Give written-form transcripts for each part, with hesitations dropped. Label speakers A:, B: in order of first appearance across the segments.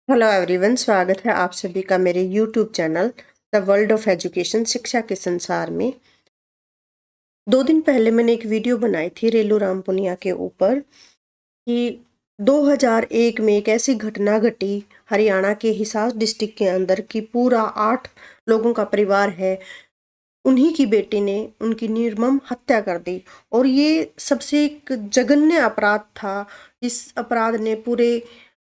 A: Hello everyone, स्वागत है आप सभी का मेरे YouTube channel the world of education, शिक्षा के संसार में। 2 दिन पहले मैंने एक वीडियो बनाई थी रेलू राम पुनिया के ऊपर कि 2001 में एक ऐसी घटना घटी हरियाणा के हिसार डिस्ट्रिक्ट के अंदर कि पूरा 8 लोगों का परिवार है, उन्हीं की बेटी ने उनकी निर्मम हत्या कर दी। और ये सबसे एक जघन्य अपराध था। इस अपराध ने पूरे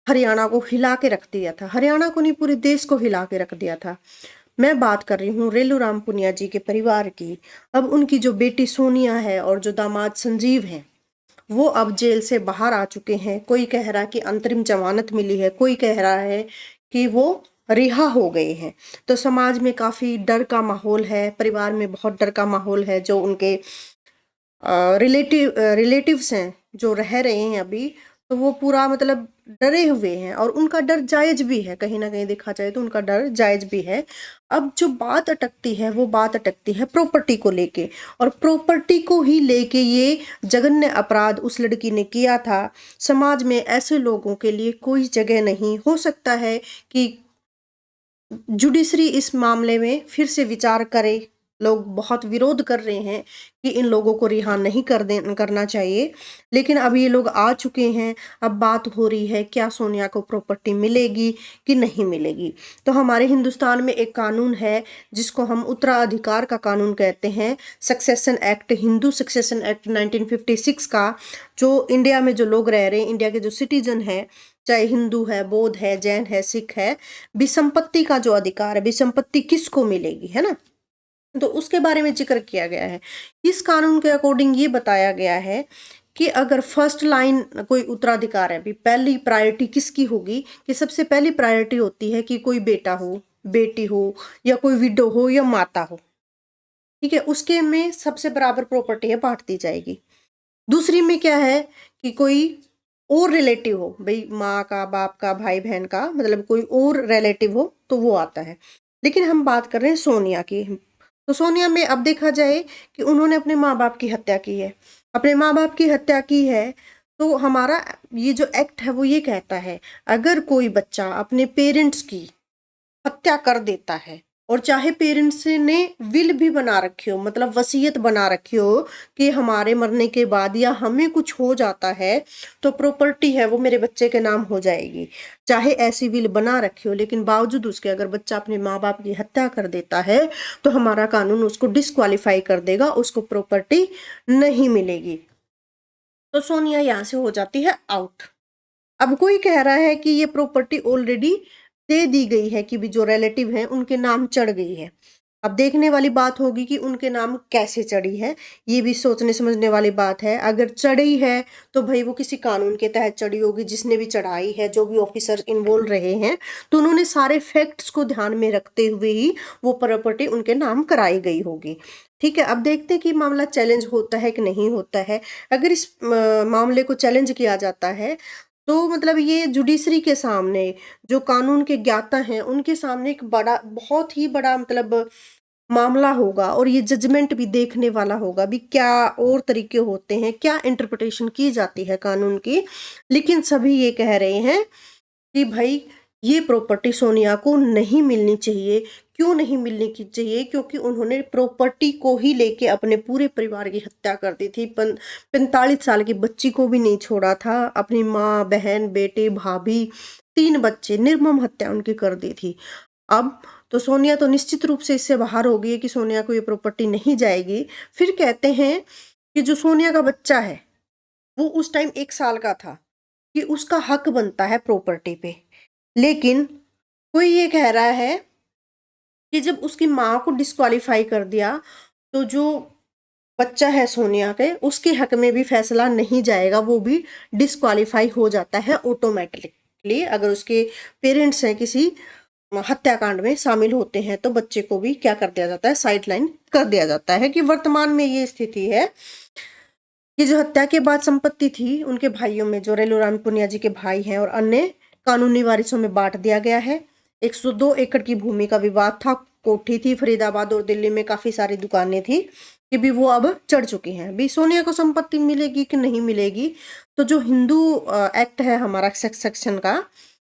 A: हरियाणा को हिला के रख दिया था। हरियाणा को नहीं, पूरे देश को हिला के रख दिया था। मैं बात कर रही हूँ रेलू राम पुनिया जी के परिवार की। अब उनकी जो बेटी सोनिया है और जो दामाद संजीव है, वो अब जेल से बाहर आ चुके हैं। कोई कह रहा है कि अंतरिम जमानत मिली है, कोई कह रहा है कि वो रिहा हो गए हैं। तो समाज में काफी डर का माहौल है, परिवार में बहुत डर का माहौल है। जो उनके रिलेटिव्स हैं जो रह रहे हैं अभी, तो वो पूरा मतलब डरे हुए हैं। और उनका डर जायज भी है, कहीं ना कहीं देखा जाए तो उनका डर जायज भी है। अब जो बात अटकती है वो बात अटकती है प्रॉपर्टी को लेके, और प्रॉपर्टी को ही लेके ये जघन्य अपराध उस लड़की ने किया था। समाज में ऐसे लोगों के लिए कोई जगह नहीं। हो सकता है कि जुडिशरी इस मामले में फिर से विचार करे। लोग बहुत विरोध कर रहे हैं कि इन लोगों को रिहा नहीं करना चाहिए, लेकिन अब ये लोग आ चुके हैं। अब बात हो रही है क्या सोनिया को प्रॉपर्टी मिलेगी कि नहीं मिलेगी। तो हमारे हिंदुस्तान में एक कानून है जिसको हम उत्तराधिकार का कानून कहते हैं, succession act, Hindu succession act 1956 का। जो इंडिया में जो लोग रह रहे हैं, इंडिया के जो सिटीजन है, चाहे हिंदू है, बौद्ध है, जैन है, सिख है, विसंपत्ति का जो अधिकार है, विसंपत्ति किसको मिलेगी, है ना, तो उसके बारे में जिक्र किया गया है। इस कानून के अकॉर्डिंग ये बताया गया है कि अगर फर्स्ट लाइन कोई उत्तराधिकार है, अभी पहली प्रायोरिटी किसकी होगी, कि सबसे पहली प्रायोरिटी होती है कि कोई बेटा हो, बेटी हो, या कोई विडो हो या माता हो, ठीक है, उसके में सबसे बराबर प्रॉपर्टी है, बांट दी जाएगी। दूसरी में क्या है कि कोई और रिलेटिव हो, भाई माँ का, बाप का, भाई बहन का, मतलब कोई और रिलेटिव हो तो वो आता है। लेकिन हम बात कर रहे हैं सोनिया की। तो सोनिया में अब देखा जाए कि उन्होंने अपने माँ बाप की हत्या की है, अपने माँ बाप की हत्या की है। तो हमारा ये जो एक्ट है वो ये कहता है, अगर कोई बच्चा अपने पेरेंट्स की हत्या कर देता है, और चाहे पेरेंट्स ने विल भी बना रखी हो, मतलब वसीयत बना रखी हो कि हमारे मरने के बाद या हमें कुछ हो जाता है तो प्रॉपर्टी है वो मेरे बच्चे के नाम हो जाएगी, चाहे ऐसी विल बना रखी हो, लेकिन बावजूद उसके अगर बच्चा अपने माँ बाप की हत्या कर देता है तो हमारा कानून उसको डिस्क्वालीफाई कर देगा, उसको प्रॉपर्टी नहीं मिलेगी। तो सोनिया यहाँ से हो जाती है आउट। अब कोई कह रहा है कि ये प्रॉपर्टी ऑलरेडी दे दी गई है, कि भी जो रिलेटिव हैं उनके नाम चढ़ गई है। अब देखने वाली बात होगी कि उनके नाम कैसे चढ़ी है, ये भी सोचने समझने वाली बात है। अगर चढ़ी है तो भाई वो किसी कानून के तहत चढ़ी होगी, जिसने भी चढ़ाई है, जो भी ऑफिसर इन्वॉल्व रहे हैं, तो उन्होंने सारे फैक्ट्स को ध्यान में रखते हुए ही वो प्रॉपर्टी उनके नाम कराई गई होगी। ठीक है, अब देखते हैं कि मामला चैलेंज होता है कि नहीं होता है। अगर इस मामले को चैलेंज किया जाता है तो मतलब ये जुडिशरी के सामने, जो कानून के ज्ञाता हैं उनके सामने एक बड़ा, बहुत ही बड़ा मतलब मामला होगा। और ये जजमेंट भी देखने वाला होगा भी, क्या और तरीके होते हैं, क्या इंटरप्रिटेशन की जाती है कानून की। लेकिन सभी ये कह रहे हैं कि भाई ये प्रॉपर्टी सोनिया को नहीं मिलनी चाहिए। क्यों नहीं मिलनी की चाहिए? क्योंकि उन्होंने प्रॉपर्टी को ही लेके अपने पूरे परिवार की हत्या कर दी थी। 45 साल की बच्ची को भी नहीं छोड़ा था, अपनी माँ, बहन, बेटे, भाभी, 3 बच्चे, निर्मम हत्या उनकी कर दी थी। अब तो सोनिया तो निश्चित रूप से इससे बाहर हो गई है कि सोनिया को ये प्रॉपर्टी नहीं जाएगी। फिर कहते हैं कि जो सोनिया का बच्चा है वो उस टाइम 1 साल का था, कि उसका हक बनता है प्रॉपर्टी पे। लेकिन कोई ये कह रहा है कि जब उसकी माँ को डिस्क्वालीफाई कर दिया तो जो बच्चा है सोनिया के, उसके हक में भी फैसला नहीं जाएगा, वो भी डिस्क्वालीफाई हो जाता है ऑटोमेटिकली। अगर उसके पेरेंट्स हैं किसी हत्याकांड में शामिल होते हैं तो बच्चे को भी क्या कर दिया जाता है, साइडलाइन कर दिया जाता है। कि वर्तमान में ये स्थिति है कि जो हत्या के बाद संपत्ति थी उनके भाइयों में, जो रेलूराम पुनिया जी के भाई हैं और अन्य कानूनी वारिसों में बांट दिया गया है। 102 एकड़ की भूमि का विवाद था, कोठी थी फरीदाबाद और दिल्ली में, काफी सारी दुकानें थी, कि भी वो अब चढ़ चुकी हैं। भी सोनिया को संपत्ति मिलेगी कि नहीं मिलेगी, तो जो हिंदू एक्ट है हमारा सेक्शन का,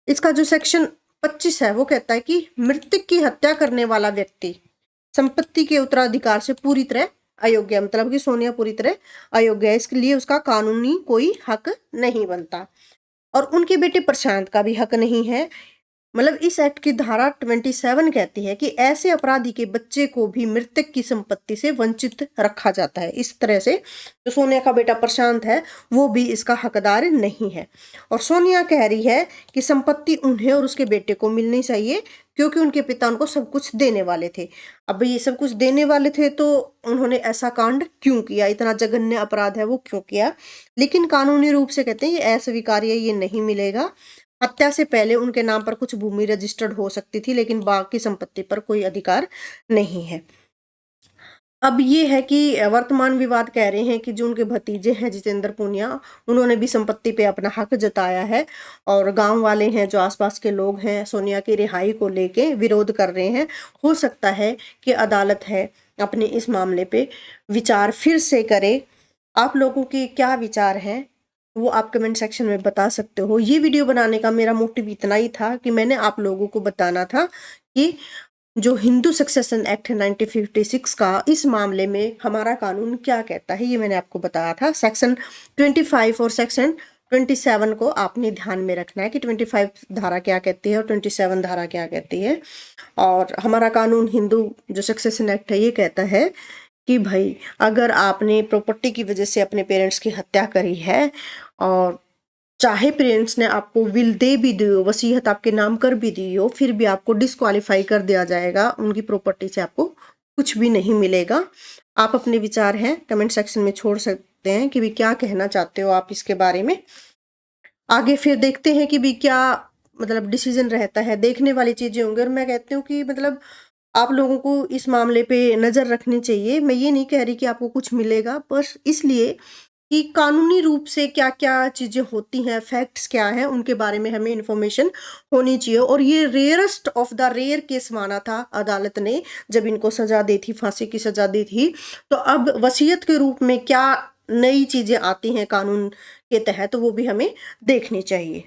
A: इसका जो सेक्शन 25 है वो कहता है कि मृतक की हत्या करने वाला व्यक्ति संपत्ति के उत्तराधिकार से पूरी तरह अयोग्य है, मतलब कि सोनिया पूरी तरह अयोग्य है, इसके लिए उसका कानूनी कोई हक नहीं बनता। और उनके बेटे प्रशांत का भी हक नहीं है। मतलब इस एक्ट की धारा 27 कहती है कि ऐसे अपराधी के बच्चे को भी मृतक की संपत्ति से वंचित रखा जाता है। इस तरह से जो सोनिया का बेटा प्रशांत है वो भी इसका हकदार नहीं है। और सोनिया कह रही है कि संपत्ति उन्हें और उसके बेटे को मिलनी चाहिए क्योंकि उनके पिता उनको सब कुछ देने वाले थे। अब ये सब कुछ देने वाले थे तो उन्होंने ऐसा कांड क्यों किया, इतना जघन्य अपराध है वो क्यों किया। लेकिन कानूनी रूप से कहते हैं ये अस्वीकार्य, ये नहीं मिलेगा। हत्या से पहले उनके नाम पर कुछ भूमि रजिस्टर्ड हो सकती थी लेकिन बाकी संपत्ति पर कोई अधिकार नहीं है। अब ये है कि वर्तमान विवाद कह रहे हैं कि जो उनके भतीजे हैं जितेंद्र पूनिया, उन्होंने भी संपत्ति पे अपना हक जताया है और गांव वाले हैं, जो आसपास के लोग हैं, सोनिया की रिहाई को लेके विरोध कर रहे हैं। हो सकता है कि अदालत है अपने इस मामले पे विचार फिर से करे। आप लोगों के क्या विचार हैं वो आप कमेंट सेक्शन में बता सकते हो। ये वीडियो बनाने का मेरा मोटिव इतना ही था कि मैंने आप लोगों को बताना था कि जो हिंदू सक्सेशन एक्ट है 1956 का, इस मामले में हमारा कानून क्या कहता है, ये मैंने आपको बताया था। सेक्शन 25 और सेक्शन 27 को आपने ध्यान में रखना है कि 25 धारा क्या कहती है और 27 धारा क्या कहती है। और हमारा कानून हिंदू जो सक्सेशन एक्ट है ये कहता है कि भाई अगर आपने प्रॉपर्टी की वजह से अपने पेरेंट्स की हत्या करी है और चाहे पेरेंट्स ने आपको विल दे भी दी हो, वसीयत आपके नाम कर भी दी हो, फिर भी आपको डिस्क्वालीफाई कर दिया जाएगा, उनकी प्रॉपर्टी से आपको कुछ भी नहीं मिलेगा। आप अपने विचार हैं कमेंट सेक्शन में छोड़ सकते हैं कि भी क्या कहना चाहते हो आप इसके बारे में। आगे फिर देखते हैं कि भी क्या मतलब डिसीजन रहता है, देखने वाली चीजें होंगी। और मैं कहती हूँ कि मतलब आप लोगों को इस मामले पे नजर रखनी चाहिए। मैं ये नहीं कह रही कि आपको कुछ मिलेगा, बस इसलिए कि कानूनी रूप से क्या क्या चीजें होती हैं, फैक्ट्स क्या हैं, उनके बारे में हमें इंफॉर्मेशन होनी चाहिए। और ये rarest of the rare case माना था अदालत ने जब इनको सजा दी थी, फांसी की सजा दी थी। तो अब वसीयत के रूप में क्या नई चीजें आती हैं कानून के तहत, वो भी हमें देखनी चाहिए।